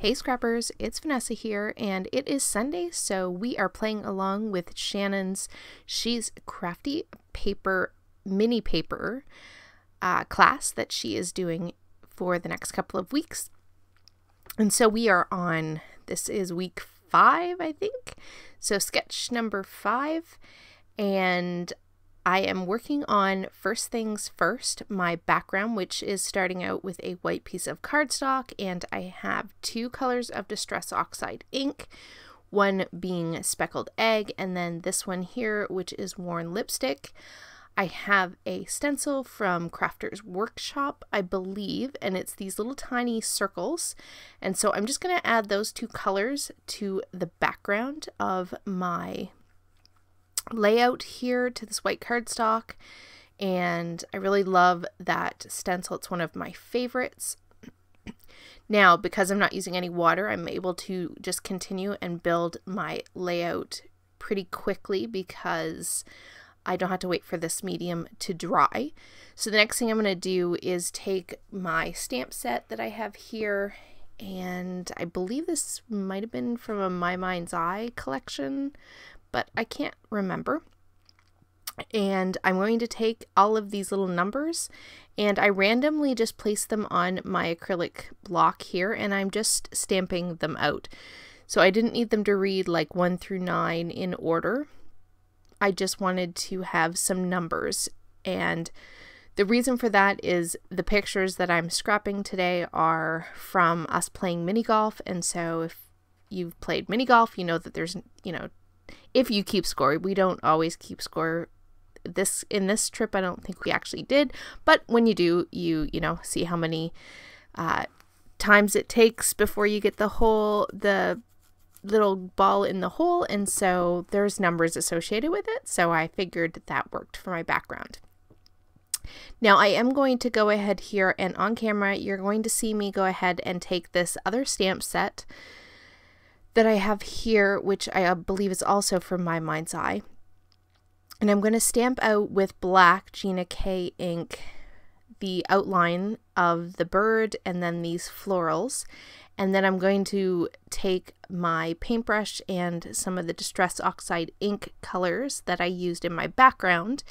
Hey Scrappers, it's Vanessa here, and it is Sunday, so we are playing along with Shannon's She's Crafty Paper mini paper class that she is doing for the next couple of weeks. And so we are on, this is week 5, I think, so sketch number 5, and I am working on first things first, my background, which is starting out with a white piece of cardstock, and I have 2 colors of Distress Oxide ink, one being Speckled Egg, and then this one here, which is Worn Lipstick. I have a stencil from Crafters Workshop, I believe, and it's these little tiny circles, and so I'm just going to add those 2 colors to the background of my layout here to this white cardstock, and I really love that stencil. It's one of my favorites. Now, because I'm not using any water, I'm able to just continue and build my layout pretty quickly because I don't have to wait for this medium to dry. So the next thing I'm going to do is take my stamp set that I have here, and I believe this might have been from a My Mind's Eye collection, but I can't remember. And I'm going to take all of these little numbers and I randomly just place them on my acrylic block here, and I'm just stamping them out. So I didn't need them to read like 1 through 9 in order. I just wanted to have some numbers, and the reason for that is the pictures that I'm scrapping today are from us playing mini golf, and so if you've played mini golf, you know that there's, if you keep score, we don't always keep score. In this trip, I don't think we actually did, but when you do, you see how many times it takes before you get the little ball in the hole, and so there's numbers associated with it, so I figured that worked for my background. Now I am going to go ahead here, and on camera you're going to see me go ahead and take this other stamp set that I have here, which I believe is also from My Mind's Eye, and I'm going to stamp out with black Gina K ink the outline of the bird and then these florals, and then I'm going to take my paintbrush and some of the Distress Oxide ink colors that I used in my background,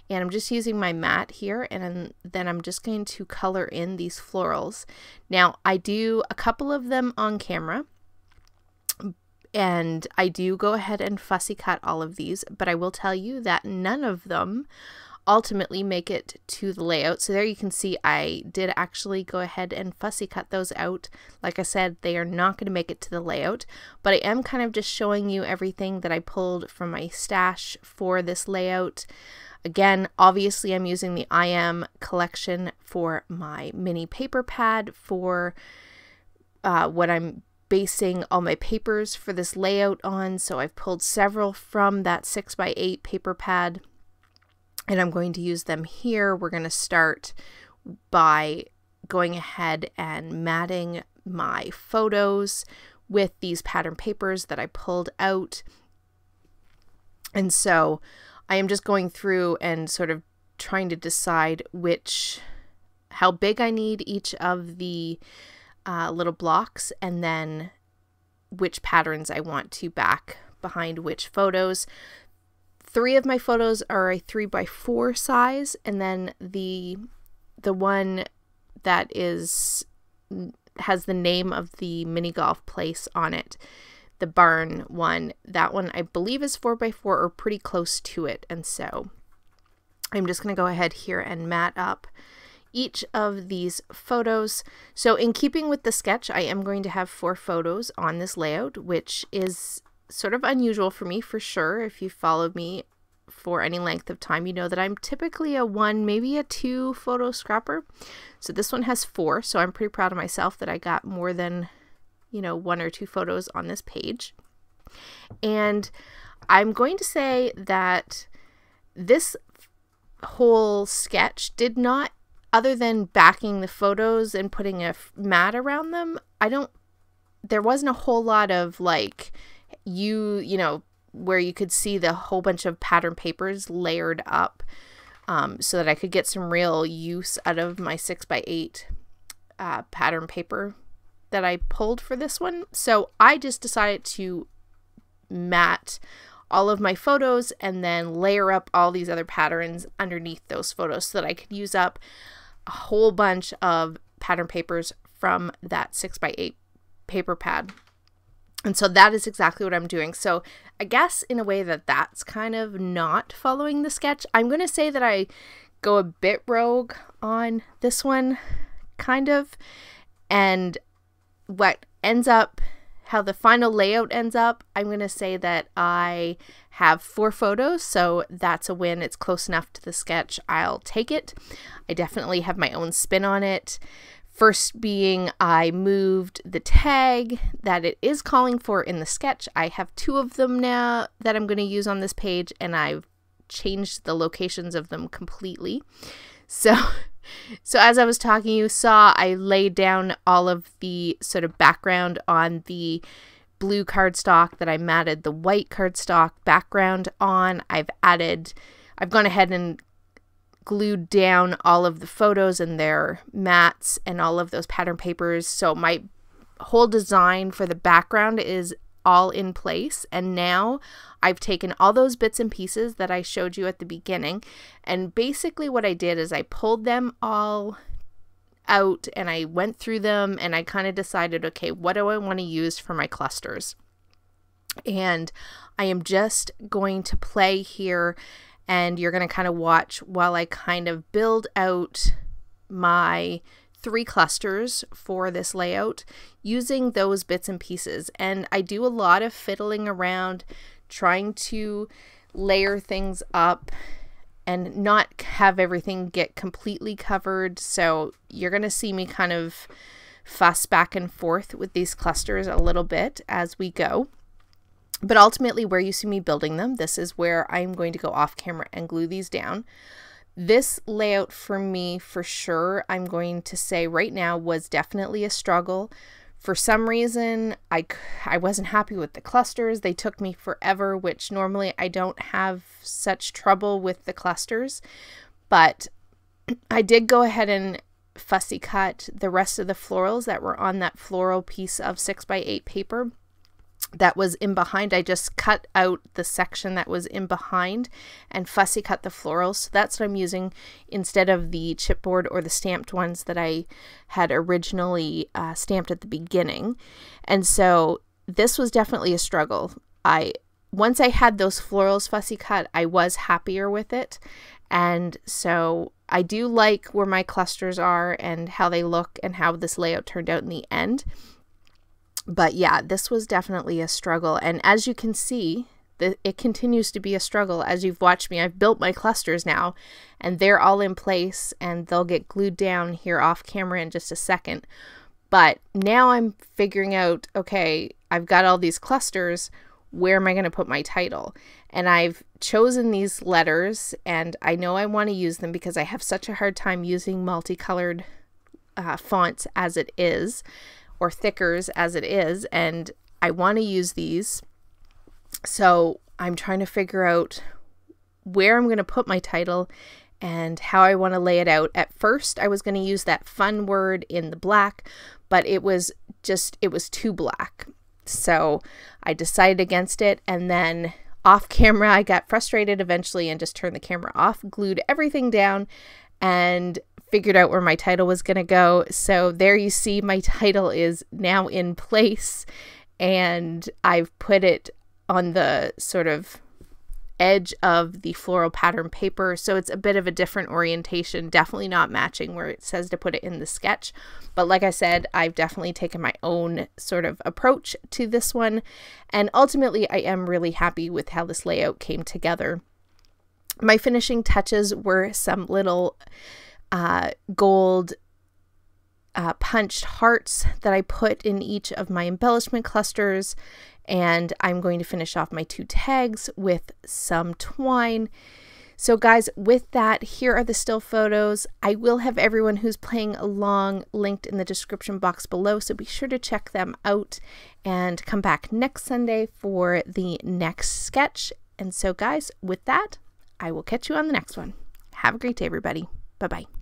and I'm just using my mat here, and then I'm just going to color in these florals. Now I do a couple of them on camera, and I do go ahead and fussy cut all of these, but I will tell you that none of them ultimately make it to the layout. So there you can see I did actually go ahead and fussy cut those out. Like I said, they are not going to make it to the layout, but I am kind of just showing you everything that I pulled from my stash for this layout. Again, obviously I'm using the I Am collection for my mini paper pad for what I'm basing all my papers for this layout on. So I've pulled several from that 6x8 paper pad, and I'm going to use them here. We're going to start by going ahead and matting my photos with these pattern papers that I pulled out. And so I am just going through and sort of trying to decide how big I need each of the little blocks, and then which patterns I want to back behind which photos. 3 of my photos are a 3x4 size, and then the one that has the name of the mini golf place on it, the barn one, that one I believe is 4x4 or pretty close to it. And so I'm just going to go ahead here and mat up each of these photos. So in keeping with the sketch, I am going to have 4 photos on this layout, which is sort of unusual for me for sure. If you followed me for any length of time, you know that I'm typically a 1, maybe a 2 photo scrapper. So this one has 4, so I'm pretty proud of myself that I got more than 1 or 2 photos on this page. And I'm going to say that this whole sketch did not, other than backing the photos and putting a mat around them, there wasn't a whole lot of like, where you could see the whole bunch of pattern papers layered up, so that I could get some real use out of my 6x8 pattern paper that I pulled for this one. So I just decided to mat all of my photos and then layer up all these other patterns underneath those photos so that I could use up a whole bunch of pattern papers from that 6x8 paper pad. And so that is exactly what I'm doing. So I guess in a way that's kind of not following the sketch. I'm going to say that I go a bit rogue on this one, kind of. And what ends up, how the final layout ends up, I'm going to say that I have 4 photos. So that's a win. It's close enough to the sketch. I'll take it. I definitely have my own spin on it. First being, I moved the tag that it is calling for in the sketch. I have 2 of them now that I'm going to use on this page, and I've changed the locations of them completely. So as I was talking, you saw I laid down all of the sort of background on the blue cardstock that I matted the white cardstock background on. I've gone ahead and glued down all of the photos and their mats and all of those pattern papers. So my whole design for the background is all in place. And now I've taken all those bits and pieces that I showed you at the beginning. And basically what I did is I pulled them all out and I went through them and I kind of decided, okay, what do I want to use for my clusters? And I am just going to play here, and you're going to kind of watch while I kind of build out my 3 clusters for this layout using those bits and pieces. And I do a lot of fiddling around, trying to layer things up and not have everything get completely covered. So you're going to see me kind of fuss back and forth with these clusters a little bit as we go. But ultimately, where you see me building them, this is where I'm going to go off camera and glue these down. This layout for me, for sure, I'm going to say right now, was definitely a struggle. For some reason, I wasn't happy with the clusters. They took me forever, which normally I don't have such trouble with the clusters. But I did go ahead and fussy cut the rest of the florals that were on that floral piece of 6x8 paper that was in behind. I just cut out the section that was in behind and fussy cut the florals. So that's what I'm using instead of the chipboard or the stamped ones that I had originally stamped at the beginning. And so this was definitely a struggle. Once I had those florals fussy cut, I was happier with it. And so I do like where my clusters are and how they look and how this layout turned out in the end. But yeah, this was definitely a struggle. And as you can see, it continues to be a struggle. As you've watched me, I've built my clusters now, and they're all in place, and they'll get glued down here off camera in just a second. But now I'm figuring out, okay, I've got all these clusters. Where am I going to put my title? And I've chosen these letters, and I know I want to use them because I have such a hard time using multicolored fonts as it is, or thickers as it is, and I want to use these. So I'm trying to figure out where I'm going to put my title and how I want to lay it out. At first, I was going to use that fun word in the black, but it was too black. So I decided against it, and then off camera, I got frustrated eventually and just turned the camera off, glued everything down, and figured out where my title was going to go. So there you see my title is now in place, and I've put it on the sort of edge of the floral pattern paper. So it's a bit of a different orientation, definitely not matching where it says to put it in the sketch. But like I said, I've definitely taken my own sort of approach to this one. And ultimately, I am really happy with how this layout came together. My finishing touches were some little gold punched hearts that I put in each of my embellishment clusters, and I'm going to finish off my 2 tags with some twine. So guys, with that, here are the still photos. I will have everyone who's playing along linked in the description box below, so be sure to check them out and come back next Sunday for the next sketch. And so guys, with that, I will catch you on the next one. Have a great day, everybody. Bye-bye.